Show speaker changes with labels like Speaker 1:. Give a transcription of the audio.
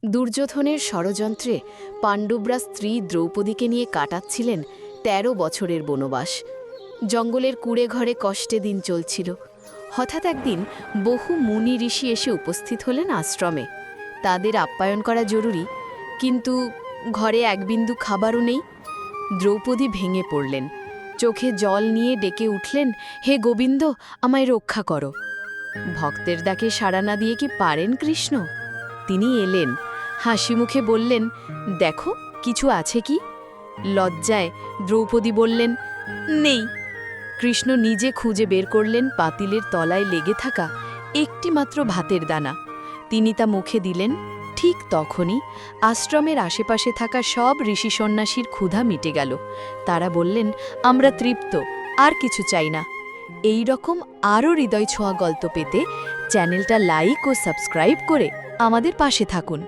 Speaker 1: দুর্যোধনের ষড়যন্ত্রে পাণ্ডবরা স্ত্রী দ্রৌপদীকে নিয়ে কাটাচ্ছিলেন ১৩ বছরের বনবাস। জঙ্গলের কুড়ে ঘরে কষ্টে দিন চলছিল। হঠাৎ একদিন বহু মুনি ঋষি এসে উপস্থিত হলেন আশ্রমে। তাদের আপ্যায়ন করা জরুরি, কিন্তু ঘরে এক বিন্দু খাবারও নেই। দ্রৌপদী ভেঙে পড়লেন, চোখে জল নিয়ে ডেকে উঠলেন, হে গোবিন্দ, আমায় রক্ষা করো। ভক্তের ডাকে সাড়া না দিয়ে কি পারেন কৃষ্ণ? তিনি এলেন, হাসি মুখে বললেন, দেখো কিছু আছে কি? লজ্জায় দ্রৌপদী বললেন, নেই। কৃষ্ণ নিজে খুঁজে বের করলেন পাতিলের তলায় লেগে থাকা একটি মাত্র ভাতের দানা। তিনি তা মুখে দিলেন। ঠিক তখনই আশ্রমের আশেপাশে থাকা সব ঋষি সন্ন্যাসীর ক্ষুধা মিটে গেল। তারা বললেন, আমরা তৃপ্ত, আর কিছু চাই না। এই রকম আরও হৃদয় ছোঁয়া গল্প পেতে চ্যানেলটা লাইক ও সাবস্ক্রাইব করে আমাদের পাশে থাকুন।